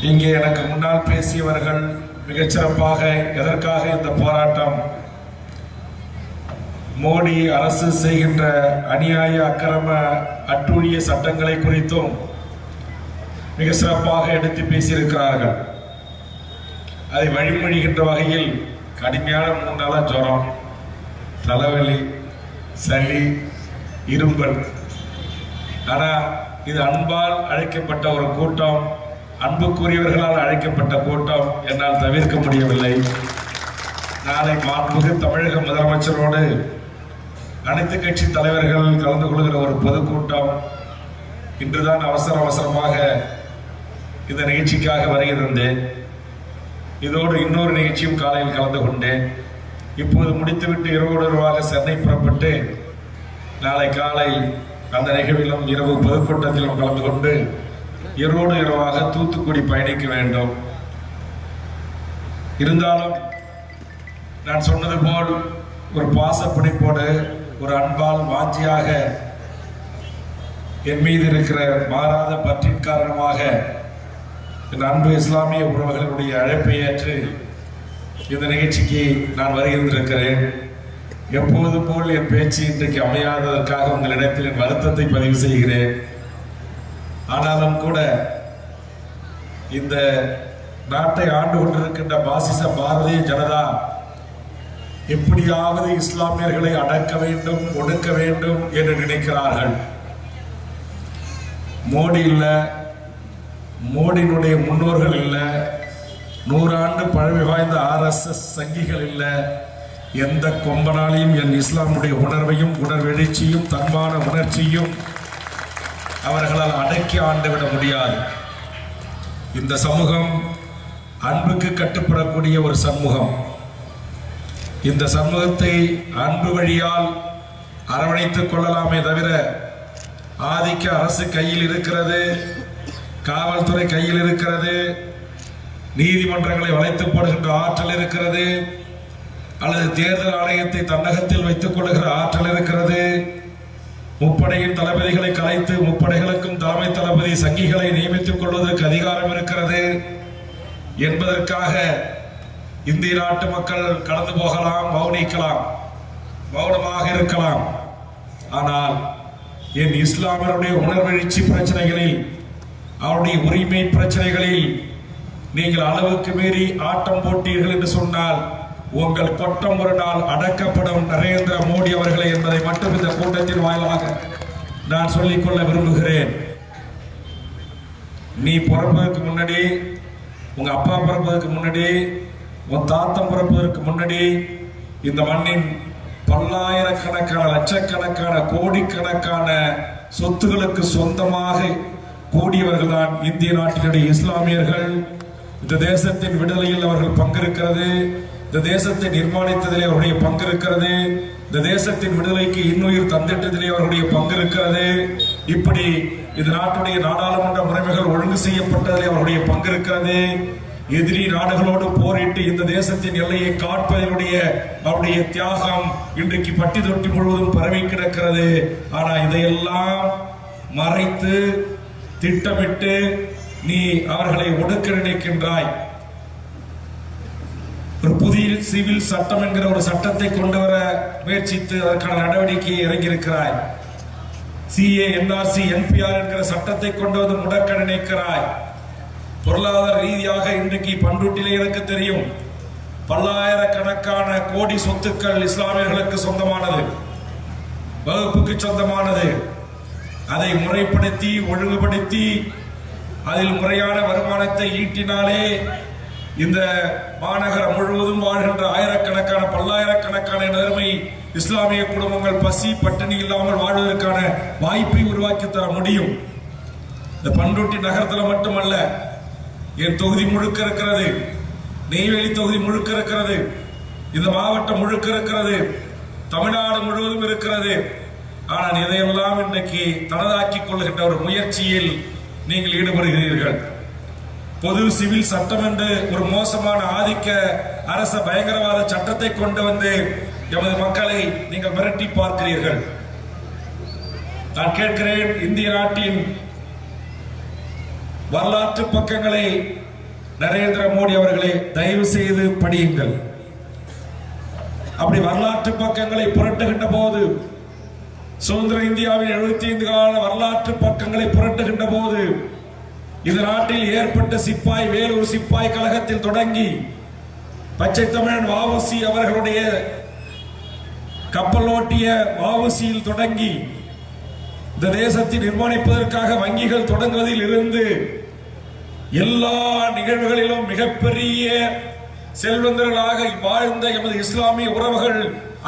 இங்கே எனக்கு முன்னால் பேசியவர்கள் மிகச்சிறப்பாக எதற்காக இந்த போராட்டம், மோடி அரசு செய்கின்ற அநியாய அக்கிரம அட்டூழிய சட்டங்களை குறித்தும் மிக சிறப்பாக எடுத்து பேசியிருக்கிறார்கள். அதை வழிமொழிகின்ற வகையில் கடுமையான 3 நாளா ஜுரம், தலைவலி, சளி, இரும்பல். ஆனால் இது அன்பால் அழைக்கப்பட்ட ஒரு கூட்டம், அன்புக்குரியவர்களால் அழைக்கப்பட்ட கூட்டம். என்னால் தவிர்க்க முடியவில்லை. நாளை மாண்புமிகு தமிழக முதலமைச்சரோடு அனைத்து கட்சி தலைவர்கள் கலந்து கொள்கிற ஒரு பொதுக்கூட்டம். இன்றுதான் அவசரமாக இந்த நிகழ்ச்சிக்காக வருகை தந்தேன். இதோடு இன்னொரு நிகழ்ச்சியும் காலையில் கலந்து கொண்டேன். இப்போது முடித்துவிட்டு இரவோடு சென்னை புறப்பட்டு நாளை காலை அந்த நிகழ்விலும் இரவு பொதுக்கூட்டத்திலும் கலந்து கொண்டு இரவோடு இரவாக தூத்துக்குடி பயணிக்க வேண்டும். இருந்தாலும் நான் சொன்னது போல் ஒரு பாசப்பிடிப்போடு, ஒரு அன்பால் வாஞ்சியாக என் மீது இருக்கிற மாறாத பற்றின் காரணமாக என் அன்பு இஸ்லாமிய உறவுகளுடைய அழைப்பை ஏற்று இந்த நிகழ்ச்சிக்கு நான் வருகின்றிருக்கிறேன். எப்போது போல் என் பேச்சு இன்றைக்கு அமையாததற்காக உங்களிடத்தில் என் வருத்தத்தை பதிவு செய்கிறேன். ஆனாலும் கூட இந்த நாட்டை ஆண்டு கொண்டிருக்கின்ற பாசிச பாரதிய ஜனதா எப்படியாவது இஸ்லாமியர்களை அடக்க வேண்டும், ஒடுக்க வேண்டும் என்று நினைக்கிறார்கள். மோடி இல்ல, மோடியினுடைய முன்னோர்கள் இல்ல, 100 ஆண்டு பழமை வாய்ந்த RSS சங்கிகள் இல்ல, எந்த கொம்பனாலையும் என் இஸ்லாமுடைய உணர்வையும் உணர்வெழுச்சியும் தன்மான உணர்ச்சியும் அவர்களால் அடக்கி ஆண்டுவிட முடியாது. இந்த சமூகம் அன்புக்கு கட்டுப்படக்கூடிய ஒரு சமூகம். இந்த சமூகத்தை அன்பு வழியால் அரவணைத்துக் கொள்ளலாமே தவிர ஆதிக்க அரசு கையில் இருக்கிறது, காவல்துறை கையில் இருக்கிறது, நீதிமன்றங்களை வளைத்து போடுகின்ற ஆற்றல் இருக்கிறது, அல்லது தேர்தல் ஆணையத்தை தன்னகத்தில் வைத்துக் கொள்ளுகிற ஆற்றல் இருக்கிறது, முப்படையின் தளபதிகளை கலைத்து முப்படைகளுக்கும் தலைமை தளபதி சங்கிகளை நியமித்துக் கொள்வதற்கு அதிகாரம் இருக்கிறது என்பதற்காக இந்திய நாட்டு மக்கள் கடந்து போகலாம், மௌனிக்கலாம், மௌனமாக இருக்கலாம். ஆனால் என் இஸ்லாமியருடைய உணர்வெழுச்சி பிரச்சனைகளில், அவருடைய உரிமை பிரச்சனைகளில் நீங்கள் அளவுக்கு மீறி ஆட்டம் போட்டீர்கள் என்று சொன்னால் உங்கள் கொட்டம் ஒரு நாள் அடக்கப்படும் நரேந்திர மோடி அவர்களை என்பதை மட்டும் இந்த கூட்டத்தின் வாயிலாக நான் சொல்லிக்கொள்ள விரும்புகிறேன். நீ பிறப்பதற்கு முன்னாடி, உங்க அப்பா பிறப்பதற்கு முன்னாடி, உன் தாத்தம் பிறப்பதற்கு முன்னாடி இந்த மண்ணின் பல்லாயிரக்கணக்கான, லட்சக்கணக்கான, கோடிக்கணக்கான சொத்துகளுக்கு சொந்தமாக கூடியவர்கள் தான் இந்திய நாட்டினுடைய இஸ்லாமியர்கள். இந்த தேசத்தின் விடுதலையில் அவர்கள் பங்கிருக்கிறது, இந்த தேசத்தை நிர்மாணித்ததிலே அவருடைய பங்கு இருக்கிறது, இந்த தேசத்தின் விடுதலைக்கு இன்னுயிர் தந்திட்டதிலே அவருடைய பங்கு இருக்கிறது. இப்படி இந்த நாட்டுடைய நாடாளுமன்ற முறைமைகள் ஒழுங்கு செய்யப்பட்டதிலே அவருடைய பங்கு இருக்கிறது. எதிரி நாடுகளோடு போரிட்டு இந்த தேசத்தின் எல்லையை காப்பதனுடைய அவருடைய தியாகம் இன்றைக்கு பட்டி தொட்டி முழுவதும் பரவி கிடக்கிறது. ஆனா இதையெல்லாம் மறைத்து திட்டமிட்டு நீ அவர்களை ஒடுக்க நினைக்கின்றாய். ஒரு புதிய சிவில் சட்டம் என்கிற ஒரு சட்டத்தை கொண்டு வர முயற்சித்து அதற்கான நடவடிக்கையை இறங்கியிருக்கிறாய். CA, NRC, NPR என்கிற சட்டத்தை கொண்டு வந்து முடக்க நினைக்கிறாய். பொருளாதார ரீதியாக இன்றைக்கு பண்ருட்டிலே எனக்கு தெரியும், பல்லாயிரக்கணக்கான கோடி சொத்துக்கள் இஸ்லாமியர்களுக்கு சொந்தமானது, வகுப்புக்கு சொந்தமானது. அதை முறைப்படுத்தி ஒழுங்குபடுத்தி அதில் முறையான வருமானத்தை ஈட்டினாலே இந்த மாநகரம் முழுவதும் வாழ்கின்ற ஆயிரக்கணக்கான, பல்லாயிரக்கணக்கான நேர்மை இஸ்லாமிய குடும்பங்கள் பசி பட்டினி இல்லாமல் வாழ்வதற்கான வாய்ப்பை உருவாக்கி தர முடியும். இந்த பண்ருட்டி நகரத்தில் மட்டுமல்ல, என் தொகுதி முழுக்க இருக்கிறது, நெய்வேலி தொகுதி முழுக்க இருக்கிறது, இந்த மாவட்டம் முழுக்க இருக்கிறது, தமிழ்நாடு முழுவதும் இருக்கிறது. ஆனால் இதையெல்லாம் இன்றைக்கு தனதாக்கிக் கொள்கின்ற ஒரு முயற்சியில் நீங்கள் ஈடுபடுகிறீர்கள். பொது சிவில் சட்டம் என்று ஒரு மோசமான ஆதிக்க அரச பயங்கரவாத சட்டத்தை கொண்டு வந்து எமது மக்களை நீங்கள் மிரட்டி பார்க்கிறீர்கள். நான் கேட்கிறேன், இந்திய நாட்டின் வரலாற்று பக்கங்களை நரேந்திர மோடி அவர்களே, தயவு செய்து படியுங்கள். அப்படி வரலாற்று பக்கங்களை புரட்டுகின்ற போது, சுதந்திர இந்தியாவின் 75 கால வரலாற்று பக்கங்களை புரட்டுகின்ற போது, இந்த நாட்டில் ஏற்பட்ட சிப்பாய் வேலூர் சிப்பாய் கழகத்தில் தொடங்கி பச்சை தமிழன் வ.உ.சி. அவர்களுடைய கப்பலோட்டிய வ.உ.சி.யில் தொடங்கி இந்த தேசத்தை நிர்மாணிப்பதற்காக வங்கிகள் தொடங்குவதில் இருந்து எல்லா நிகழ்வுகளிலும் மிகப்பெரிய செல்வந்தர்களாக வாழ்ந்த எமது இஸ்லாமிய உறவுகள்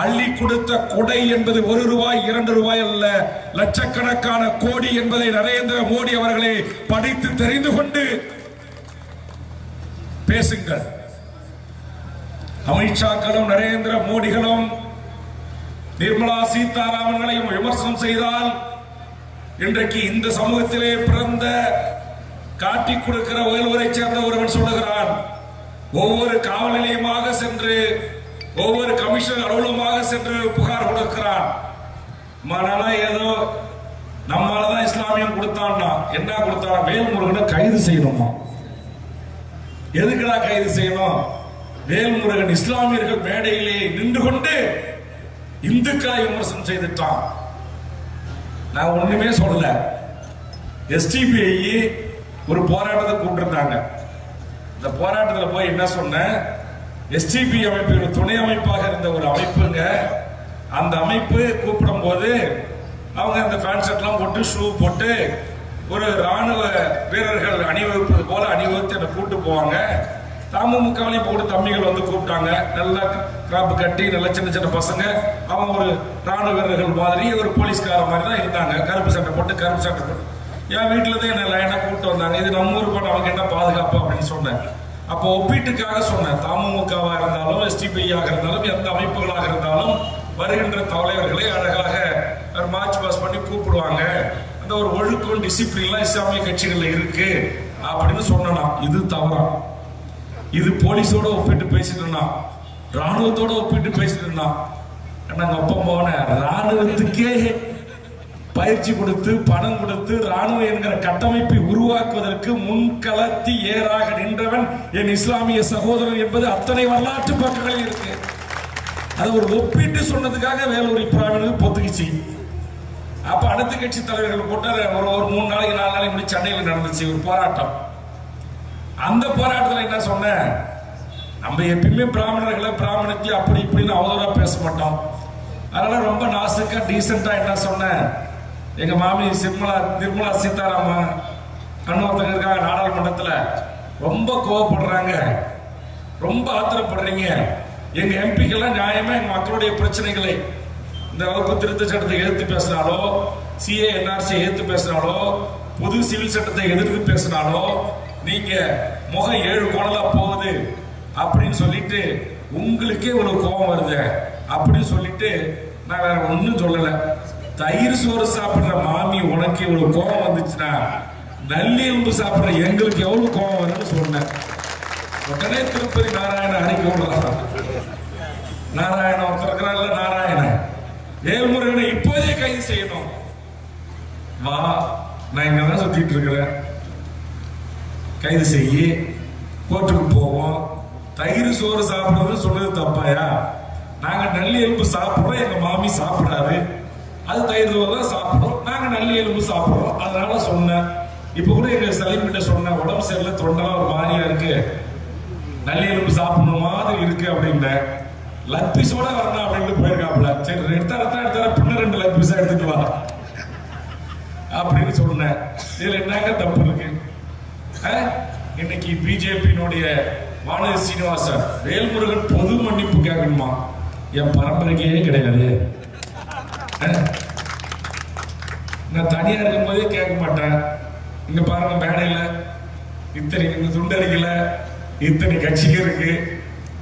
அள்ளி கொடுத்த கொடை என்பது 1 ரூபாய் 2 ரூபாய் அல்ல, லட்சக்கணக்கான கோடி என்பதை நரேந்திர மோடி அவர்களே படித்து தெரிந்து கொண்டு பேசுங்கள். அமித்ஷாக்களும் நரேந்திர மோடிகளும் நிர்மலா சீதாராமன்களையும் விமர்சனம் செய்தால், இன்றைக்கு இந்த சமூகத்திலே பிறந்த காட்டிக் கொடுக்கிற ஒருவரை சேர்ந்த ஒருவன் சொல்லுகிறான், ஒவ்வொரு காவல் நிலையமாக சென்று ஒவ்வொரு கமிஷனர் அலுவலகமாக சென்று புகார் கொடுக்கிறான். மனாலா ஏதோ நம்மாலதான் இஸ்லாமியம் கொடுத்தான்னா என்ன கொடுத்தான்? வேல்முருகனை கைது செய்யணுமா? எதுக்குடா கைது செய்யணும்? வேல்முருகன் இஸ்லாமியர்கள் மேடையிலே நின்று கொண்டு இந்துக்களை விமர்சனம் செய்துட்டான். நான் ஒண்ணுமே சொல்லல. எஸ்டிபிஐ ஒரு போராட்டத்தை கூப்பிட்டிருந்தாங்க. இந்த போராட்டத்தில் போய் என்ன சொன்ன, எஸ்டிபி அமைப்பு துணை அமைப்பாக இருந்த ஒரு அமைப்புங்க, அந்த அமைப்பு கூப்பிடும் போது அவங்க அந்த பேண்ட் ஷர்ட்லாம் போட்டு ஷூ போட்டு ஒரு ராணுவ வீரர்கள் அணிவகுப்பது போல அணிவகுத்து என்னை கூப்பிட்டு போவாங்க. தமுமுகவிலையும் போட்டு தம்பிகள் வந்து கூப்பிட்டாங்க. நல்லா கிராப்பு கட்டி நல்ல சின்ன சின்ன பசங்க, அவங்க ஒரு ராணுவ வீரர்கள் மாதிரி ஒரு போலீஸ்கார மாதிரி தான் இருந்தாங்க. கருப்பு சட்டை போட்டு கருப்பு சட்டை போட்டு என் வீட்டில் தான் என்ன லைனாக கூப்பிட்டு வந்தாங்க. இது நம்ம ஊர் போட்டு அவங்க என்ன பாதுகாப்பு அப்படின்னு சொன்னேன். அப்போ ஒப்பீட்டுக்காக சொன்னேன், தமுமுகவாக இருந்தாலும் எஸ்டிபிஐயாக இருந்தாலும் எந்த அமைப்புகளாக இருந்தாலும் வருகின்ற தலைவர்களை அழகாக மார்ச் பாஸ் பண்ணி கூப்பிடுவாங்க. அந்த ஒரு ஒழுக்கம் டிசிப்ளின்லாம் இஸ்லாமிய கட்சிகள்ல இருக்கு அப்படின்னு சொன்னா இது தவறா? இது போலீஸோட ஒப்பிட்டு பேசிட்டு, ராணுவத்தோட ஒப்பிட்டு பேசிட்டு, நாங்க அப்பா போன ராணுவத்துக்கே பயிற்சி கொடுத்து பணம் கொடுத்து ராணுவம் என்கிற கட்டமைப்பை உருவாக்குவதற்கு முன்களத்தி ஏறாக நின்றவன் என் இஸ்லாமிய சகோதரன் என்பது அத்தனை வரலாற்று பக்கங்களில் இருக்கு. அது ஒரு ஒப்பிட்டு சொன்னதுக்காக வேலூர் இப்ராஹிம் பொத்துக்குச்சு. அப்ப அடுத்த கட்சி தலைவர்கள் போட்டு ஒரு 3 நாளைக்கு 4 நாளைக்கு முன்னாடி சென்னையில் நடந்துச்சு ஒரு போராட்டம். அந்த போராட்டத்தில் என்ன சொன்ன, நம்ம எப்பயுமே பிராமணர்களை பிராமணத்தை அப்படி இப்படின்னு அவதூறா பேச மாட்டோம். அதனால ரொம்ப நாசுக்கா டீசெண்டா என்ன சொன்ன, எங்க மாமி நிர்மலா சீதாராமன் கண்ணூர்த்தங்க இருக்காங்க நாடாளுமன்றத்தில், ரொம்ப கோவப்படுறாங்க, ரொம்ப ஆத்திரப்படுறீங்க. எங்க எம்பிக்கெல்லாம் நியாயமா எங்க மக்களுடைய பிரச்சனைகளை இந்த வகுப்பு திருத்த சட்டத்தை எதிர்த்து பேசினாலோ, சிஏ என்ஆர்சி எதிர்த்து பேசினாலோ, பொது சிவில் சட்டத்தை எதிர்த்து பேசினாலோ நீங்க முகம் 7 கோணலா போகுது அப்படின்னு சொல்லிட்டு உங்களுக்கே ஒரு கோபம் வருது அப்படின்னு சொல்லிட்டு நான் வேற ஒன்னும் சொல்லல. தயிர் சோறு சாப்பிடுற மாமி உனக்கு இவ்வளவு கோபம் வந்துச்சுன்னா நல்லெலும்பு சாப்பிடுற எங்களுக்கு எவ்வளவு கோபம் வரும்னு சொன்னேன். உடனே திருப்பதி நாராயண அறிக்கை விடுறாங்க. நாராயணன் ஒருத்தர் இருக்கிறான்ல, நாராயணன் வேல்முருகனை இப்போதே கைது செய்யணும். வா, நான் இங்கதான் சுத்திட்டு இருக்கிறேன், கைது செய்ய கோர்ட்டுக்கு போவோம். தயிர் சோறு சாப்பிடுறது சொன்னது தப்பாயா? நாங்க நல்லி எலும்பு சாப்பிடுறோம், எங்க மாமி சாப்பிடாது, அது தயிர் சோறு தான் சாப்பிடுறோம், நாங்க நல்லி எலும்பு சாப்பிடுறோம். அதனால சொன்னேன். இப்ப கூட எங்க சலீம் கிட்ட சொன்ன, உடம்பு சரியில்லை, தொண்டெல்லாம் ஒரு மாதிரியா இருக்கு, நல்லி எலும்பு சாப்பிடணும் மாதிரி இருக்கு அப்படின்னு. லக் பீஸோட வரணும் அப்படின்னு போயிருக்காப்புல. சரி எடுத்தா பின்ன 2 லக் பீஸா எடுத்துட்டு வா அப்படின்னு சொன்னேன். இதுல என்னங்க தப்பு இருக்கு? இன்னைக்கு பிஜேபியினுடைய வானதி சீனிவாசன் வேல்முருகன் பொது மன்னிப்பு கேட்கணுமா? என் பரம்பரைக்கே கிடையாது. நான் தனியா இருக்கும் போதே கேட்க மாட்டேன். இங்க பாருங்க, மேடையில இத்தனை துண்டறிக்கல, இத்தனை கட்சிகள் இருக்கு.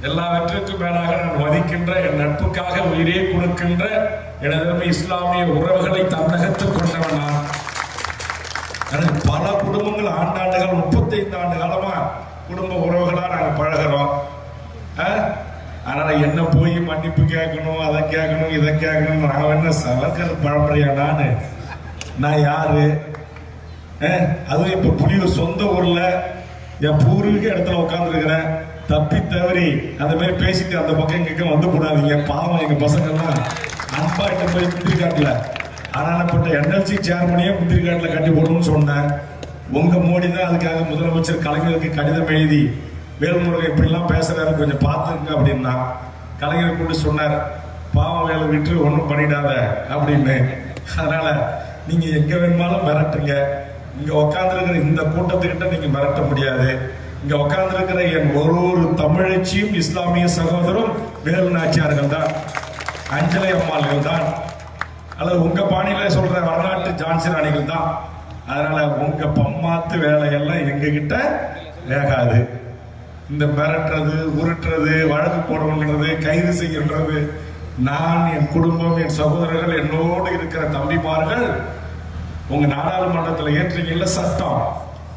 எல்லாவற்றுக்கும் மேலாக நான் மதிக்கின்ற என் நட்புக்காக உயிரே கொடுக்கின்ற எனது இஸ்லாமிய உறவுகளை தமிழகத்தில் கொண்டவன் நான். பல குடும்பங்கள் ஆண்டாண்டுகள் 35 ஆண்டு காலமா குடும்ப உறவுகளா நாங்க பழகிறோம். அதனால என்ன போய் மன்னிப்பு கேட்கணும், அதை கேட்கணும், இதை கேட்கணும். நான் என்ன சவர்கர் பரம்பரையா? நான் யாரு? அதுவும் இப்ப புலியூர் சொந்த ஊர்ல என் பூர்வீக இடத்துல உட்காந்துருக்கிறேன், தப்பி தவறி அந்த மாதிரி பேசிட்டு அந்த பக்கம் எங்க வந்து போடாதீங்க. பாவம் எங்க பசங்கள்லாம் அன்பாயிட்ட போய் முந்திரி காட்டுல ஆனானப்பட்ட என்எல்சி சேர்மனையே முந்திரி காட்டுல கட்டி போடணும்னு சொன்னேன். உங்க மோடி தான் அதுக்காக முதலமைச்சர் கலைஞருக்கு கடிதம் எழுதி வேல்முருகன் இப்படிலாம் பேசுறாரு கொஞ்சம் பார்த்துருங்க அப்படின்னா கலைஞர் கூட்டு சொன்னார், பாவம் வேலை விட்டு ஒன்றும் பண்ணிடாத அப்படின்னு. அதனால நீங்க எங்க வேணுமாலும் மிரட்டுங்க, இங்க உட்காந்துருக்கிற இந்த கூட்டத்துக்கிட்ட நீங்க மிரட்ட முடியாது. இங்க உட்கார்ந்திருக்கிற என் ஒரு தமிழச்சியும் இஸ்லாமிய சகோதரும் வேலு நாச்சியார்கள் தான், அஞ்சலை அம்மாள்கள் தான், அல்லது உங்க பாணியில சொல்ற வரலாற்று ஜான்சி ராணிகள் தான். அதனால உங்க பம்மாத்து வேலையெல்லாம் எங்க கிட்ட வேகாது. இந்த மிரட்டுறது, உருட்டுறது, வழக்கு போடணுன்றது, கைது செய்கின்றது, நான், என் குடும்பம், என் சகோதரர்கள், என்னோடு இருக்கிற தம்பிமார்கள் உங்க நாடாளுமன்றத்தில் ஏற்றீங்கல்ல சட்டம்,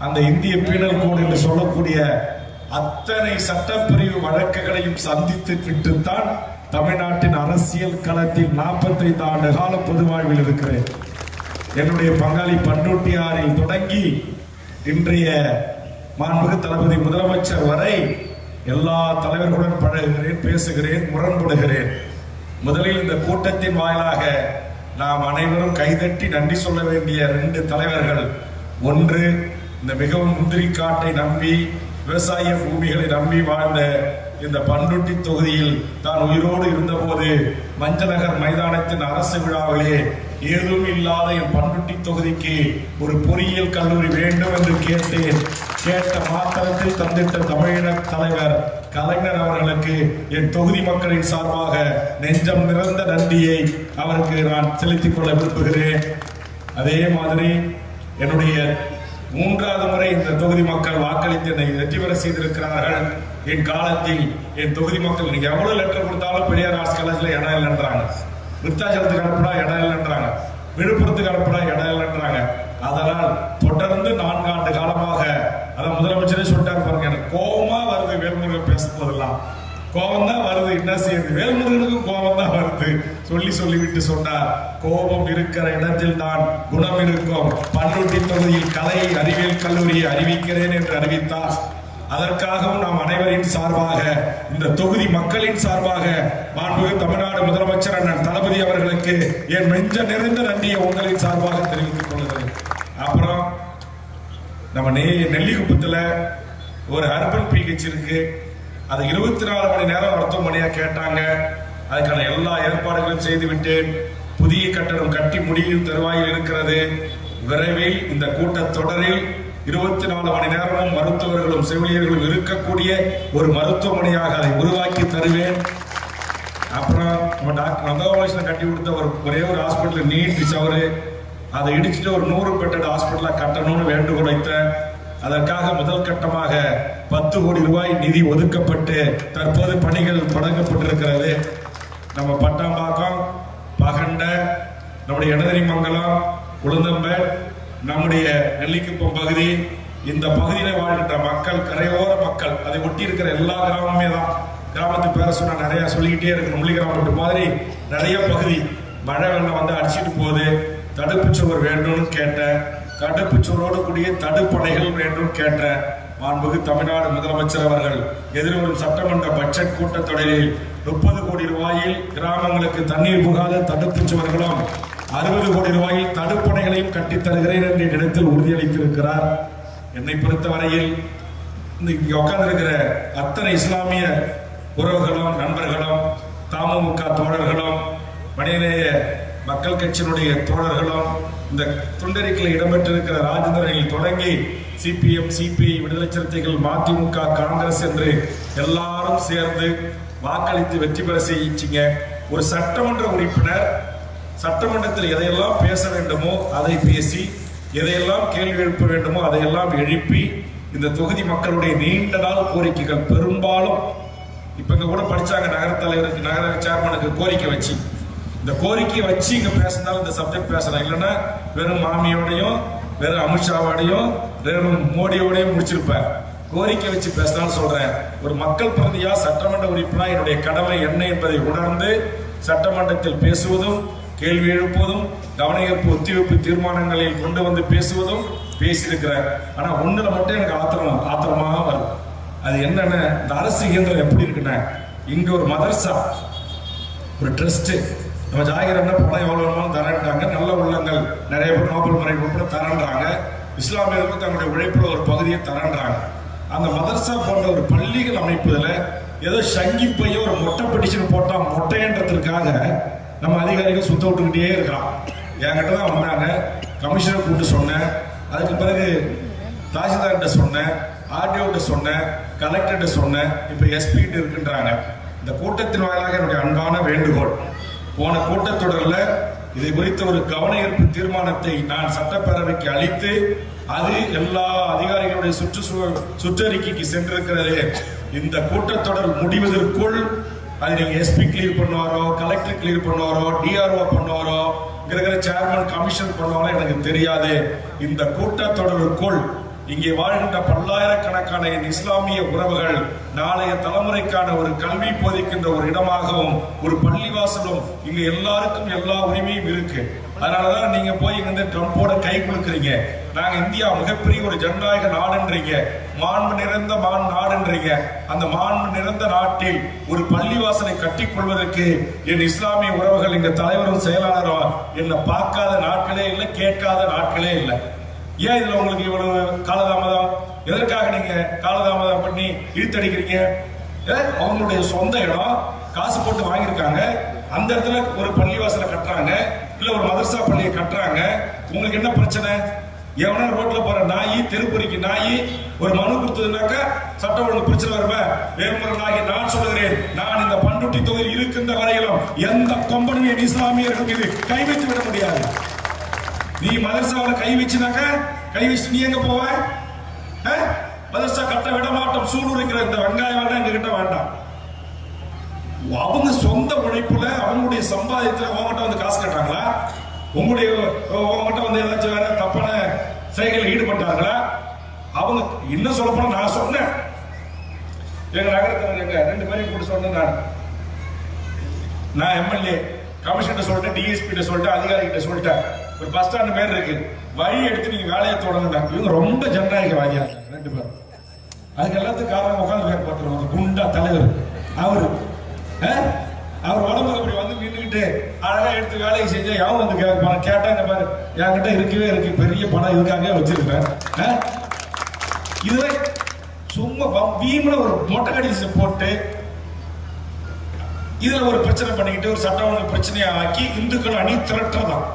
அந்த இந்திய பீனல் கோடு என்று சொல்லக்கூடிய அத்தனை சட்டப்பிரிவு வழக்குகளையும் சந்தித்து விட்டுத்தான் தமிழ்நாட்டின் அரசியல் களத்தில் 45 ஆண்டு கால பொது வாழ்வில் இருக்கிறேன். என்னுடைய பங்காளி பண்ருட்டியாரில் தொடங்கி இன்றைய மாண்புமிகு தளபதி முதலமைச்சர் வரை எல்லா தலைவர்களுடன் பழகுகிறேன், பேசுகிறேன், முரண்படுகிறேன். முதலில் இந்த கூட்டத்தின் வாயிலாக நாம் அனைவரும் கைதட்டி நன்றி சொல்ல வேண்டிய 2 தலைவர்கள். ஒன்று, இந்த மிகவும் முந்திரி காட்டை நம்பி விவசாய பூமிகளை நம்பி வாழ்ந்த இந்த பண்ருட்டி தொகுதியில் தான் உயிரோடு இருந்தபோது மஞ்சநகர் மைதானத்தின் அரசு விழாவிலே ஏதும் இல்லாத என் பண்ருட்டி தொகுதிக்கு ஒரு பொறியியல் கல்லூரி வேண்டும் என்று கேட்டேன். கேட்ட மாத்திரத்தில் தந்திட்ட தமிழின தலைவர் கலைஞர் அவர்களுக்கு என் தொகுதி மக்களின் சார்பாக நெஞ்சம் நிறைந்த நன்றியை அவருக்கு நான் செலுத்திக் கொள்ள விரும்புகிறேன். அதே மாதிரி என்னுடைய 3வது முறை இந்த தொகுதி மக்கள் வாக்களித்து என்னை வெற்றி பெற செய்திருக்கிறார்கள். என் காலத்தில் என் தொகுதி மக்கள் நீங்க எவ்வளவு லெட்டர் கொடுத்தாலும் பெரியார் ஆர்ட்ஸ் காலேஜ்ல இடம் இல்லைன்றாங்க, விருத்தாச்சலத்துக்கு அனுப்புனா இடம் இல்லைன்றாங்க, விழுப்புரத்துக்கு அனுப்புனா இடம் இல்லைன்றாங்க. அதனால் தொடர்ந்து 4 ஆண்டு காலமாக அதை முதலமைச்சரே சொல்லிட்டாரு பாருங்க, எனக்கு கோபமா வருது வேல்முருகன் பேசும்போதெல்லாம், கோபம் தான் வருது, என்ன செய்யுது, வேல்முருகனுக்கும் கோபம் தான் வருது சொல்லிவிட்டு சொன்னார், கோபம் இருக்கிற இடத்தில் தான் குணம் இருக்கும். பண்ருட்டி தொகுதியில் கலை அறிவியல் கல்லூரியை அறிவிக்கிறேன் என்று அறிவித்தார். அதற்காகவும் நாம் அனைவரின் சார்பாக, இந்த தொகுதி மக்களின் சார்பாக மாண்புமிகு தமிழ்நாடு முதலமைச்சர் அண்ணன் தளபதி அவர்களுக்கு என் நெஞ்ச நிறைந்த நன்றியை உங்களின் சார்பாக தெரிவித்துக் கொள்கிறேன். அப்புறம் நம்ம நெல்லிக்குப்பத்தில் ஒரு அர்பன் பிஹெச் இருக்கு, அது 24 மணி நேரம் மருத்துவமனையா கேட்டாங்க. அதுக்கான எல்லா ஏற்பாடுகளும் செய்துவிட்டேன். புதிய கட்டடம் கட்டி முடியும் தருவாயில் இருக்கிறது. விரைவில் இந்த கூட்டத்தொடரில் 24 மணி நேரமும் மருத்துவர்களும் செவிலியர்களும் இருக்கக்கூடிய ஒரு மருத்துவமனையாக அதை உருவாக்கி தருவேன். அப்புறம் நம்ம டாக்டர் நந்தகோபாலகிருஷ்ணன் கட்டி கொடுத்த ஒரே ஒரு ஹாஸ்பிட்டல் நீட் அவரு அதை இடிச்சுட்டு ஒரு 100 பெட்டட் ஹாஸ்பிட்டலா கட்டணும்னு வேண்டுகோள் வைத்தேன். அதற்காக முதல் கட்டமாக 10 கோடி ரூபாய் நிதி ஒதுக்கப்பட்டு தற்போது பணிகள் தொடங்கப்பட்டிருக்கிறது. நம்ம பட்டாம்பாக்கம், பகண்ட, நம்முடைய இடதரிமங்கலம், உளுந்தம்பேட், நம்முடைய நெல்லிக்குப்பம் பகுதி, இந்த பகுதியில் வாழ்கின்ற மக்கள், கரையோர மக்கள், அதை ஒட்டி இருக்கிற எல்லா கிராமமே தான். கிராமத்து பேர சொன்னா நிறைய சொல்லிக்கிட்டே இருக்கு. முள்ளி கிராமத்து மாதிரி நிறைய பகுதி மழை வெள்ளம் வந்து அடிச்சுட்டு போகுது. தடுப்பு சுவர் வேண்டும்னு கேட்டேன். தடுப்பு சுவரோடு கூடிய தடுப்பணைகள் வேண்டும் கேட்ட மாண்புமிகு தமிழ்நாடு முதலமைச்சர் அவர்கள் எதிர்வரும் சட்டமன்ற பட்ஜெட் கூட்டத்தொடரில் 30 கோடி ரூபாயில் கிராமங்களுக்கு தண்ணீர் புகாத தடுப்பு சுவர்களும் 60 கோடி ரூபாயில் தடுப்பணைகளையும் கட்டித் தருகிறேன் என்ற இடத்தில் உறுதியளித்திருக்கிறார். என்னை பொறுத்தவரையில் இங்க உட்கார்ந்திருக்கிற அத்தனை இஸ்லாமிய உறவுகளும் நண்பர்களும் தமுமுக தோழர்களும் மனிதநேய மக்கள் கட்சியினுடைய தோழர்களும் இந்த துண்டறிக்கையில் இடம்பெற்றிருக்கிற ராஜேந்திரனில் தொடங்கி சிபிஎம், சிபிஐ, விடுதலை சிறுத்தைகள், மதிமுக, காங்கிரஸ் என்று எல்லாரும் சேர்ந்து வாக்களித்து வெற்றி பெற செய்யிச்சிங்க. ஒரு சட்டமன்ற உறுப்பினர் சட்டமன்றத்தில் எதையெல்லாம் பேச வேண்டுமோ அதை பேசி, எதையெல்லாம் கேள்வி எழுப்ப வேண்டுமோ அதையெல்லாம் எழுப்பி இந்த தொகுதி மக்களுடைய நீண்ட நாள் கோரிக்கைகள் பெரும்பாலும் இப்ப இங்க கூட படிச்சாங்க, நகர தலைவருக்கு, நகர சேர்மனுக்கு கோரிக்கை வச்சு, இந்த கோரிக்கையை வச்சு இங்க பேசினாலும் இந்த சப்ஜெக்ட் பேசலாம். இல்லைன்னா வெறும் மாமியோடையும் வெறும் அமித்ஷாவோடையும் வெறும் மோடியோடையும் முடிச்சிருப்பேன். கோரிக்கை வச்சு பேசினாலும் சொல்றேன், ஒரு மக்கள் பிரதியா சட்டமன்ற உறுப்பினர் என்னுடைய கடமை என்ன என்பதை உணர்ந்து சட்டமன்றத்தில் பேசுவதும், கேள்வி எழுப்புவதும், கவனஈர்ப்பு ஒத்திவைப்பு தீர்மானங்களில் கொண்டு வந்து பேசுவதும் பேசியிருக்கிறேன். ஆனா ஒண்ணுல மட்டும் எனக்கு ஆத்திரமா என்னன்னா இந்த அரசு இயந்திரம் எப்படி இருக்குன்னா, இங்க ஒரு மதர்சா, ஒரு ட்ரஸ்ட், நம்ம ஜாகிர் என்ன பணம் எவ்வளவு வேணுமாலும் தரேன்ட்டாங்க. நல்ல உள்ளங்கள் நிறைய பேர் நோபல் முறை உட்பட தரேன்றாங்க. இஸ்லாமியர்களுக்கு தங்களுடைய உழைப்புல ஒரு பகுதியை தரேன்றாங்க. அந்த மதர்சா போன்ற ஒரு பள்ளிகள் அமைப்பதில் ஏதோ சங்கி பைய ஒரு மொட்டை பெட்டிஷன் போட்டா மொட்டைன்றதுக்காக நம்ம அதிகாரிகள் சுத்த விட்டுக்கிட்டே இருக்கிறான். என்கிட்ட தான் வந்தாங்க, கமிஷனர் கூப்பிட்டு சொன்னேன், அதுக்கு பிறகு தாசில்தார்கிட்ட சொன்னேன், ஆர்டிஓ சொன்னேன், கலெக்டர்கிட்ட சொன்னேன், இப்போ எஸ்பி இருக்குன்றாங்க. இந்த கூட்டத்தின் வாயிலாக என்னுடைய அன்பான வேண்டுகோள், போன கூட்டத்தொடரில் இதை குறித்த ஒரு கவன ஈர்ப்பு தீர்மானத்தை நான் சட்டப்பேரவைக்கு அளித்து அது எல்லா அதிகாரிகளுடைய சுற்றறிக்கைக்கு சென்றிருக்கிறது. இந்த கூட்டத்தொடர் முடிவதற்குள் அது நீங்க எஸ்பி கிளியர் பண்ணுவாரோ, கலெக்டர் கிளியர் பண்ணுவாரோ, டிஆர்ஓ பண்ணுவாரோ, இருக்கிற சேர்மன் கமிஷன் பண்ணுவாரோ எனக்கு தெரியாது. இந்த கூட்டத்தொடருக்குள் இங்கே வாழ்கின்ற பல்லாயிரக்கணக்கான என் இஸ்லாமிய உறவுகள் நாளைய தலைமுறைக்கான ஒரு கல்வி போதிக்கின்ற ஒரு இடமாகவும் ஒரு பள்ளிவாசலும் இங்க எல்லாருக்கும் எல்லா உரிமையும் இருக்கு. அதனாலதான் நீங்க போய் இங்க ட்ரம்போட கை கொடுக்குறீங்க. நாங்க இந்தியா மிகப்பெரிய ஒரு ஜனநாயக நாடுன்றீங்க, மாண்பு நிறைந்த நாடுன்றீங்க. அந்த மாண்பு நிறைந்த நாட்டில் ஒரு பள்ளிவாசலை கட்டிக் கொள்வதற்கு என் இஸ்லாமிய உறவுகள் இங்க தலைவரும் செயலாளரும் என்னை பார்க்காத நாட்களே இல்லை, கேட்காத நாட்களே இல்லை. ஏன் இதுல உங்களுக்கு இவ்வளவு காலதாமதம்? எதற்காக நீங்க காலதாமதம் பண்ணி இழுத்தடிக்கிறீங்க? அவங்களுடைய சொந்த இடம், காசு போட்டு வாங்கியிருக்காங்க, அந்த இடத்துல ஒரு பள்ளிவாசலை கட்டுறாங்க, இல்ல ஒரு மதர்சா பள்ளியை கட்டுறாங்க. உங்களுக்கு என்ன பிரச்சனை? எவனா ரோட்ல போற நாய், தெருப்பொறிக்கு நாய் ஒரு மனு கொடுத்ததுனாக்கா சட்ட ஒழுங்கு பிரச்சனை வருமே. வேறுமுறை நான் சொல்லுகிறேன், நான் இந்த பண்ருட்டி தொகுதியில் இருக்கின்ற வரையிலும் எந்த கொம்பனும் என் இஸ்லாமியர்கள் மீது கை வைத்து விட முடியாது. நீ மதர்சாவில கை வச்சுனாக்க, கை வச்சு நீ எங்க போவ? மதர்சா கட்ட விட மாட்டோம். சூடு இருக்கிற இந்த வெங்காயம் வேண்டாம், எங்க கிட்ட வேண்டாம். அவங்க சொந்த உழைப்புல அவங்களுடைய சம்பாதித்துல அவங்ககிட்ட வந்து காசு கட்டாங்களா? உங்ககிட்ட வந்து ஏதாச்சும் வேற தப்பான செயல்களில் ஈடுபட்டாங்களா? அவங்க இன்னும் சொல்ல போனா, நான் சொன்னேன் எங்க நகரத்தில் எங்க 2 பேரையும் கூட்டு சொன்னேன். நான் எம்எல்ஏ கமிஷனர் சொல்லிட்டேன், டிஎஸ்பி சொல்லிட்டேன், அதிகாரிகிட்ட சொல்லிட்டேன். ஒரு பஸ் ஸ்டாண்ட் பேர் இருக்கு, வழி எடுத்து நீங்க வேலையை தொடங்க. இவங்க ரொம்ப ஜனநாயகவாதியா இருக்காங்க 2 பேரும். அதுக்கு எல்லாத்துக்கும் காரணம் உட்காந்து பேர் பார்த்துருவாங்க. குண்டா தலைவர் அவர் உடம்புல அப்படி வந்து நின்றுக்கிட்டு அழகா எடுத்து வேலையை செஞ்சா யாவும் வந்து கேட்டா இந்த பாரு என்கிட்ட இருக்கவே இருக்கு, பெரிய பணம் இதுக்காக வச்சிருக்கேன். இதுல சும்மா வீம்ல ஒரு மொட்டை கடிச்சு போட்டு இதுல ஒரு பிரச்சனை பண்ணிக்கிட்டு ஒரு சட்ட ஒழுங்கு பிரச்சனையை ஆக்கி இந்துக்கள் அணி திரட்டுறதான்.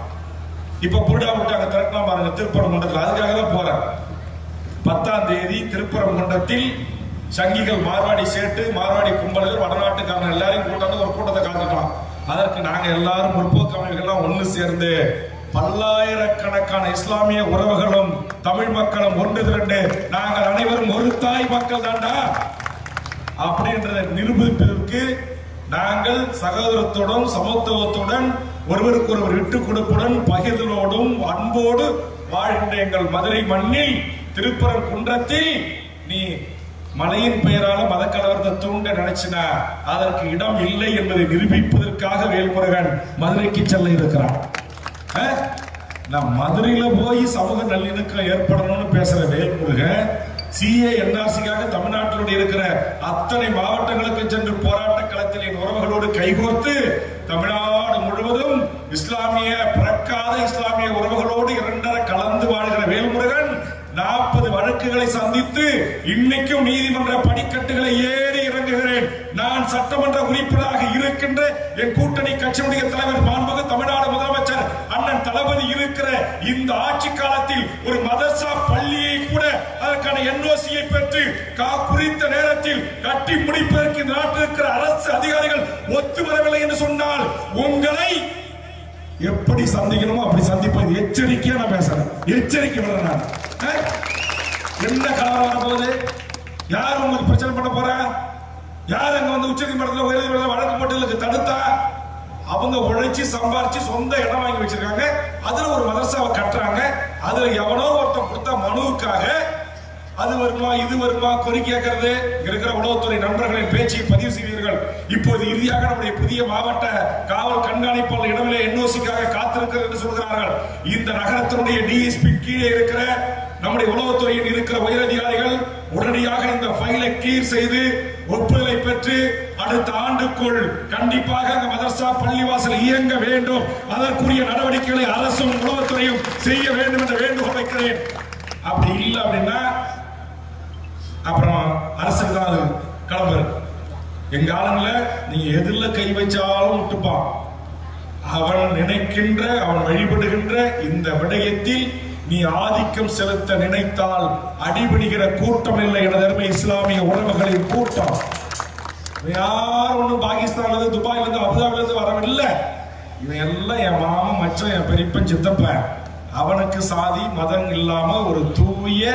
இப்ப புருடா விட்டாங்க, திரட்டலாம் பாருங்க திருப்பரங்குன்றத்தில். அதுக்காக தான் போறேன். 10ஆம் தேதி திருப்பரங்குன்றத்தில் சங்கிகள், மார்வாடி சேட்டு, மார்வாடி கும்பல்கள், வடநாட்டுக்காரன் எல்லாரையும் கூட்டாந்து ஒரு கூட்டத்தை காட்டுக்கலாம். அதற்கு நாங்க எல்லாரும் முற்போக்கு அமைப்புகள்லாம் ஒன்று சேர்ந்து பல்லாயிரக்கணக்கான இஸ்லாமிய உறவுகளும் தமிழ் மக்களும் ஒன்று திரண்டு நாங்கள் அனைவரும் ஒரு தாய் மக்கள் தாண்டா அப்படின்றத நிரூபிப்பதற்கு நாங்கள் சகோதரத்துடன் சமத்துவத்துடன் ஒருவருக்கு ஒருவர் விட்டு கொடுப்புடன் பகிர்தலோடும் அன்போடு வாழ்கின்ற எங்கள் மதுரை மண்ணில் திருப்பரங்குன்றத்தில் நீ மலையின் பெயரால மதக்கலவரத்தை தூண்ட நினைச்சினா அதற்கு இடம் இல்லை என்பதை நிரூபிப்பதற்காக வேல்முருகன் மதுரைக்கு செல்ல இருக்கிறான். நான் மதுரையில போய் சமூக நல்லிணக்கம் ஏற்படணும்னு பேசுற வேல்முருகன் சிஏ என்ஆர்சிக்காக தமிழ்நாட்டில் இருக்கிற அத்தனை மாவட்டங்களுக்கு சென்று போராட்ட களத்தில் என் உறவுகளோடு கைகோர்த்து தமிழ்நாடு முழுவதும் இஸ்லாமிய பிறக்காத இஸ்லாமிய உறவுகளோடு 2 கலந்து வாழ்கிற வேல்முருகன் 40 வழக்குகளை சந்தித்து இன்னைக்கும் நீதிமன்ற படிக்கட்டுகளை ஏறி இறங்குகிறேன். நான் சட்டமன்ற உறுப்பினராக இருக்கின்ற என் கூட்டணி கட்சியுடைய தலைவர் மாண்புமிகு தமிழ்நாடு முதலமைச்சர் அண்ணன் தளபதி இருக்கிற இந்த ஆட்சி காலத்தில் ஒரு மதர்சா பள்ளியை கூட அதற்கான என்ஓசியை பெற்று குறித்த நேரத்தில் கட்டி முடிப்பதற்கு இந்த நாட்டில் இருக்கிற அரசு அதிகாரிகள் ஒத்து வரவில்லை என்று சொன்னால் உங்களை எப்படி சந்திக்கணுமோ அப்படி சந்திப்பது. எச்சரிக்கையா நான் பேசுறேன், எச்சரிக்கை விடுறேன். என்ன கலவரம் வரப்போகுது? யார் உங்களுக்கு பிரச்சனை பண்ண போறா? யார் அங்க வந்து உச்சநீதிமன்றத்தில் உயர்நீதிமன்றத்தில் வழக்கு போட்டதுக்கு தடுத்தா? அவங்க உழைச்சி சம்பாரிச்சு சொந்த இடம் வாங்கி வச்சிருக்காங்க. அதுல ஒரு மதரசாவை கட்டுறாங்க. அதுல எவனோ ஒருத்தன் கொடுத்த மனுவுக்காக அது வருமா இது வருமா கொறி கேட்கறது. இருக்கிற உளவுத்துறை நண்பர்களின் பேச்சை பதிவு செய்வீர்கள். இப்போது இறுதியாக நம்முடைய புதிய மாவட்ட காவல் கண்காணிப்பாளர் இடமில்லை என்ஓசிக்காக காத்திருக்கிறது என்று சொல்கிறார்கள். இந்த நகரத்தினுடைய டிஎஸ்பி கீழே இருக்கிற நம்முடைய உளவுத்துறையில் இருக்கிற உயரதிகாரிகள் உடனடியாக இந்த ஃபைலை கிளியர் செய்து ஒப்புதலை பெற்று அடுத்த ஆண்டுக்குள் கண்டிப்பாக அந்த மதரசா பள்ளிவாசல் இயங்க வேண்டும். அதற்குரிய நடவடிக்கைகளை அரசும் உளவுத்துறையும் செய்ய வேண்டும் என்று வேண்டுகோள் வைக்கிறேன். அப்படி இல்லை அப்படின்னா அப்புறம் அரசுக்கு தான் அது கிளம்புறது. எங்க ஆளுங்கள நீங்க எதிரில கை வச்சாலும் விட்டுப்பான். அவன் நினைக்கின்ற அவன் வழிபடுகின்ற இந்த விடயத்தில் நீ ஆதிக்கம் செலுத்த நினைத்தால் அடிபடுகிற கூட்டம் இல்லை எனது அருமை இஸ்லாமிய உறவுகளின் கூட்டம். யார் ஒன்றும் பாகிஸ்தான்ல இருந்து துபாயில இருந்து அபுதாபில இருந்து வரவில்லை. இவன் எல்லாம் என் மாமன் மச்சன் என் பெரியப்பன் சித்தப்பன். அவனுக்கு சாதி மதம் இல்லாம ஒரு தூய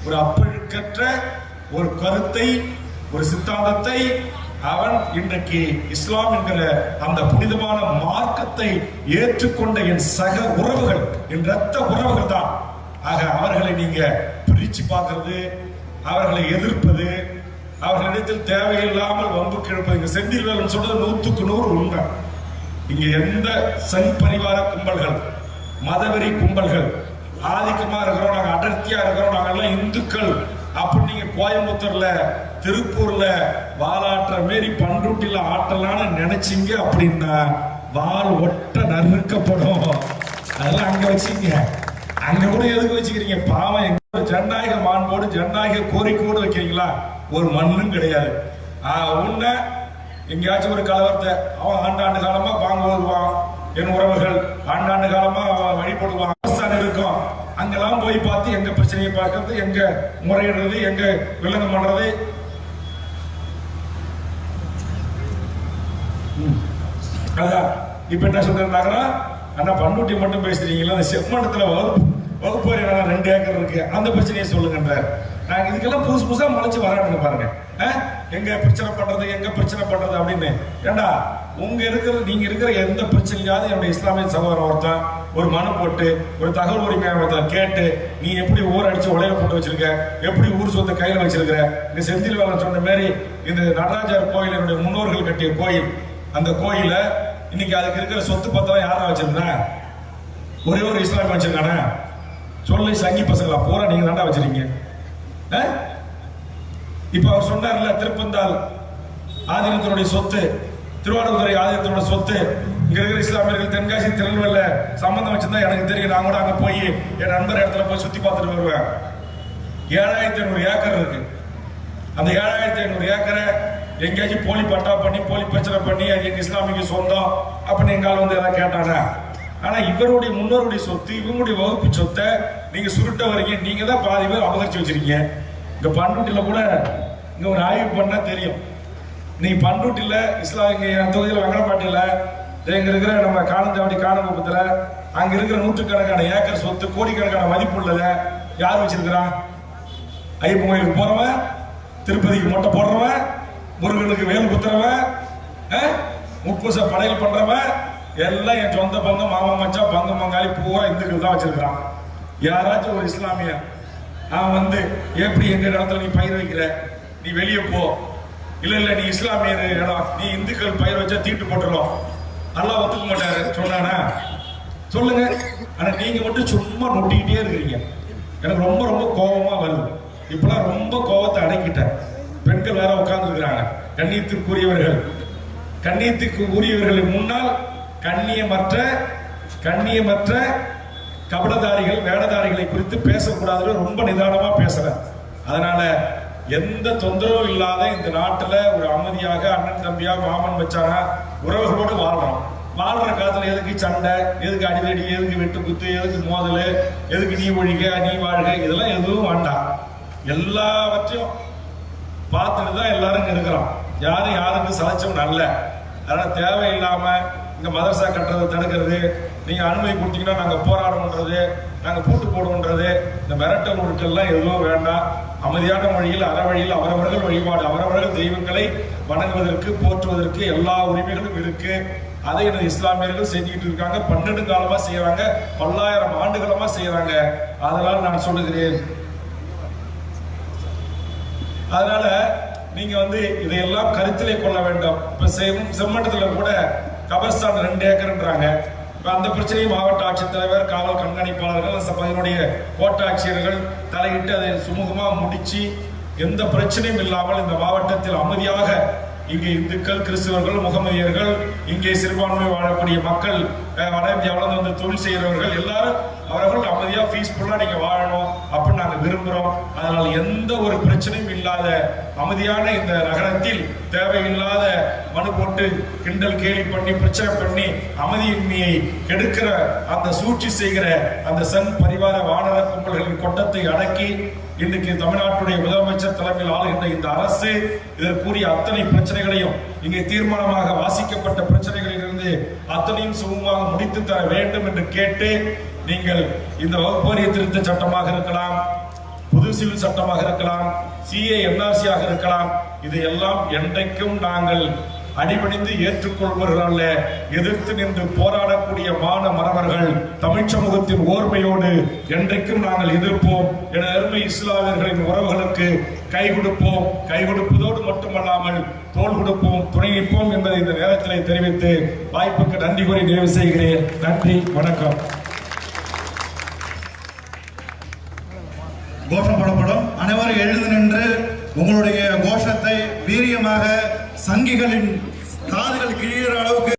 ஒரு அப்பழுக்கற்ற ஒரு கருத்தை ஒரு சித்தாந்தத்தை அவன் இன்றைக்கு இஸ்லாம் என்கிற அந்த புனிதமான மார்க்கத்தை ஏற்றுக்கொண்ட என் சக உறவுகள், என் ரத்த உறவுகள் தான். ஆக அவர்களை நீங்க பிரிச்சு பார்க்கிறது, அவர்களை எதிர்ப்பது, அவர்களிடத்தில் தேவையில்லாமல் வம்பு கிழப்பது. இங்க செந்தில் வேலன் சொல்றது 100க்கு 100 உண்மை. இங்க எந்த சங் பரிவார கும்பல்கள், மதவெறி கும்பல்கள் ஆதிக்கமா இருக்கிறோம், நாங்க அடர்த்தியா இருக்கிறோம், நாங்கெல்லாம் இந்துக்கள் அப்படி நீங்க கோயம்புத்தூர்ல திருப்பூர்ல வாலாற்ற மாரி பண்ருட்டில ஆட்டலான்னு நினைச்சீங்க அப்படின்னா வால் ஒட்ட நறுக்கப்படும். அதெல்லாம் அங்க வச்சுங்க. அங்க கூட எதுக்கு வச்சுக்கிறீங்க? பாவம் எங்க ஜனநாயக மாண்போடு ஜனநாயக கோரிக்கையோடு வைக்கிறீங்களா? ஒரு மண்ணும் கிடையாது. உன்ன எங்கேயாச்சும் ஒரு கலவரத்தை அவன் ஆண்டாண்டு காலமா வாங்க வருவான். என் உறவுகள் ஆண்டாண்டு காலமா அவன் வழிபடுவான். இருக்கும் அங்கெல்லாம் போய் பார்த்து எங்க பிரச்சனையை பார்க்கறது, எங்க முறையிடுறது, எங்க வில்லங்கம் பண்றது. அதான் இப்ப என்ன சொல்றாங்கன்னா, அண்ணா பண்ருட்டி மட்டும் பேசுறீங்களா? அந்த செம்மண்டத்துல வகுப்பு 2 ஏக்கர் இருக்கு, அந்த பிரச்சனையை சொல்லுங்க. நாங்க இதுக்கெல்லாம் புதுசு புதுசா முளைச்சு வரானுங்க பாருங்க. எங்க பிரச்சனை பண்றது, எங்க பிரச்சனை பண்றது அப்படின்னு. ஏண்டா உங்க இருக்கிற நீங்க இருக்கிற எந்த பிரச்சனையாவது என்னுடைய இஸ்லாமிய சகோதரன் ஒருத்தன் ஒரு மனு போட்டு ஒரு தகவல் உரிமை அமைப்பை கேட்டு நீ எப்படி ஊர் அடிச்சு உலையில போட்டு வச்சிருக்க, எப்படி ஊர் சொத்தை கையில வச்சிருக்கிற. இந்த செந்தில் வேலன் சொன்ன மாதிரி இந்த நடராஜர் கோயில் என்னுடைய முன்னோர்கள் கட்டிய கோயில், அந்த கோயில இன்னைக்கு அதுக்கு இருக்கிற சொத்து பத்திரம் யாரா வச்சிருந்தா? ஒரே ஒரு இஸ்லாமிய வச்சிருக்கானே சொல்லி சங்கி பசங்களா பூரா நீங்க தாண்டா வச்சிருக்கீங்க. இப்ப அவர் சொன்னார்ல, திருப்பந்தால் ஆதீனத்தினுடைய சொத்து, திருவாரூரை ஆதீனத்தினுடைய சொத்து, இங்க இருக்கிற இஸ்லாமியர்கள் தென்காசி திருநெல்வேலியில சம்பந்தம் வச்சிருந்தா எனக்கு தெரியும். நான் கூட அங்க போய் என் நண்பர் இடத்துல போய் சுத்தி பார்த்துட்டு வருவேன். 7500 ஏக்கர் இருக்கு. அந்த 7500 ஏக்கரை எங்கேயாச்சும் போலி பட்டா பண்ணி போலி பிரச்சனை பண்ணி அது எங்க இஸ்லாமிக்கு சொந்தம் அப்படின்னு எங்கால வந்து எதாவது கேட்டாங்க. ஆனா இவருடைய முன்னோருடைய சொத்து, இவங்களுடைய வகுப்பு சொத்தை நீங்க சுருட்ட வரீங்க. நீங்க தான் பாதி பேர் அபகரிச்சு வச்சிருக்கீங்க. இங்க பண்ருட்டில கூட இங்க ஒரு ஆய்வு பண்ணா தெரியும். நீங்க பண்ருட்டில இஸ்லாமிய தொகுதியில் வெங்கடப்பாட்டியில எங்க இருக்கிற நம்ம காணஞ்சாவடி காணகுப்பத்துல அங்க இருக்கிற 100கணக்கான ஏக்கர் சொத்து, கோடிக்கணக்கான மதிப்பு உள்ளத யார் வச்சிருக்கிறான்? ஐயப்பன் கோயிலுக்கு போறவன், திருப்பதிக்கு மொட்டை போடுறவன், முருகனுக்கு வேல் குத்துறவன், முப்பூச படையல் பண்றவன் எல்லாம் என் சொந்த பந்தம், மாமா மச்சா, பங்கம் பங்காளி பூரா இந்துக்கள் தான் வச்சிருக்கிறான். யாராச்சும் ஒரு இஸ்லாமிய அவன் வந்து எப்படி எங்க இடத்துல நீ பயிர் வைக்கிற, நீ வெளியே போ, இல்ல இல்ல நீ இஸ்லாமிய இடம், நீ இந்துக்கள் பயிர் வச்சா தீட்டு போட்டுரும், நல்லா ஒத்துக்க மாட்டாரு சொன்னானா? சொல்லுங்க. ஆனா நீங்க மட்டும் சும்மா நொட்டிக்கிட்டே இருக்கிறீங்க. எனக்கு ரொம்ப ரொம்ப கோபமா வருது. இப்பெல்லாம் ரொம்ப கோபத்தை அடக்கிட்டேன். பெண்கள் வேற உட்கார்ந்து இருக்கிறாங்க. கண்ணியத்திற்குரியவர்கள், கண்ணியத்துக்கு உரியவர்களின் முன்னால் கண்ணியமற்ற கபடதாரிகள் வேடதாரிகளை குறித்து பேசக்கூடாதுன்னு ரொம்ப நிதானமா பேசுறேன். அதனால எந்த தொந்தரவும் இல்லாத இந்த நாட்டுல ஒரு அமைதியாக அண்ணன் தம்பியா மாமன் மச்சானா உறவுகளோடு வாழ்றோம். வாழ்ற காலத்துல எதுக்கு சண்டை, எதுக்கு அடிதடி, எதுக்கு வெட்டு குத்து, எதுக்கு மோதல், எதுக்கு நீ ஒழிக நீ வாழ்க, இதெல்லாம் எதுவும் வேண்டாம். எல்லாவற்றையும் பார்த்துட்டு தான் எல்லாரும் இருக்கிறோம். யாரும் யாருக்கும் சலைச்சம் நல்ல. அதனால தேவையில்லாம இந்த மதரசா கட்டுறதை தடுக்கிறது, நீங்க அனுமதி கொடுத்தீங்கன்னா நாங்க போராடும்ன்றது, நாங்க பூட்டு போடுவோன்றது, இந்த மிரட்டல் உருட்டெல்லாம் எதுவும் வேண்டாம். அமைதியான மொழியில் அறவழியில் அவரவர்கள் வழிபாடு, அவரவர்கள் தெய்வங்களை வணங்குவதற்கு போற்றுவதற்கு எல்லா உரிமைகளும் இருக்கு. அதை எனது இஸ்லாமியர்கள் செஞ்சுக்கிட்டு இருக்காங்க. 12 காலமா செய்யறாங்க, பல்லாயிரம் ஆண்டுகளமா செய்யறாங்க. அதனால் நான் சொல்லுகிறேன், அதனால நீங்க வந்து இதையெல்லாம் கருத்திலே கொள்ள வேண்டும். இப்ப செம்மண்டத்துல கூட கபர்ஸ்தான் 2 ஏக்கர்ன்றாங்க. அந்த பிரச்சனையை மாவட்ட ஆட்சித்தலைவர், காவல் கண்காணிப்பாளர்கள், பகுதியினுடைய கோட்டாட்சியர்கள் தலையிட்டு அதை சுமூகமா முடிச்சு எந்த பிரச்சனையும் இல்லாமல் இந்த மாவட்டத்தில் அமைதியாக இங்கே இந்துக்கள், கிறிஸ்தவர்கள், முகமதியர்கள், இங்கே சிறுபான்மை வாழக்கூடிய மக்கள், வட இந்தியாவிலிருந்து வந்து தொழில் செய்கிறவர்கள் எல்லாரும் அவர்கள் அமைதியா பீஸ்ஃபுல்லா நீங்க வாழணும் அப்படின்னு நாங்க விரும்புறோம். அதனால் எந்த ஒரு பிரச்சனையும் இல்லாத அமைதியான இந்த நகரத்தில் தேவையில்லாத மனு போட்டு கிண்டல் கேலி பண்ணி பிரச்சனை பண்ணி அமைதியின்மையை கெடுக்கிற அந்த சூழ்ச்சி செய்கிற அந்த சன் பரிவார வானர கும்பல்களின் கொட்டத்தை அடக்கி இன்னைக்கு தமிழ்நாட்டுடைய முதலமைச்சர் தலைமையில் ஆளுகின்ற இந்த அரசு இதற்குரிய அத்தனை பிரச்சனைகளையும் இங்கே தீர்மானமாக வாசிக்கப்பட்ட பிரச்சனைகளிலிருந்து அத்தனையும் சுமூகமாக முடித்து தர வேண்டும் என்று கேட்டு, நீங்கள் இந்த வகுப்பறிய திருத்த சட்டமாக இருக்கலாம், பொது சிவில் சட்டமாக இருக்கலாம், CA NRC ஆக இருக்கலாம், இதையெல்லாம் என்றைக்கும் நாங்கள் அடிபணிந்து ஏற்றுக்கொள்வர்கள், எதிர்த்து நின்று போராடக்கூடிய மான மறவர்கள் தமிழ் சமூகத்தின் ஓர்மையோடு என்றைக்கும் நாங்கள் எதிர்ப்போம். என அருமை இஸ்லாமியர்களின் உறவுகளுக்கு கை கொடுப்போம். கை கொடுப்பதோடு மட்டுமல்லாமல் தோள் கொடுப்போம், துணை நிற்போம் என்பதை இந்த நேரத்தில் தெரிவித்து வாய்ப்புக்கு நன்றி கூறி நிறைவு செய்கிறேன். நன்றி, வணக்கம். கோஷம் போடப்படும். அனைவரும் எழுந்து நின்று உங்களுடைய கோஷத்தை வீரியமாக சங்கிகளின் காதுகள் கிழிகிற அளவுக்கு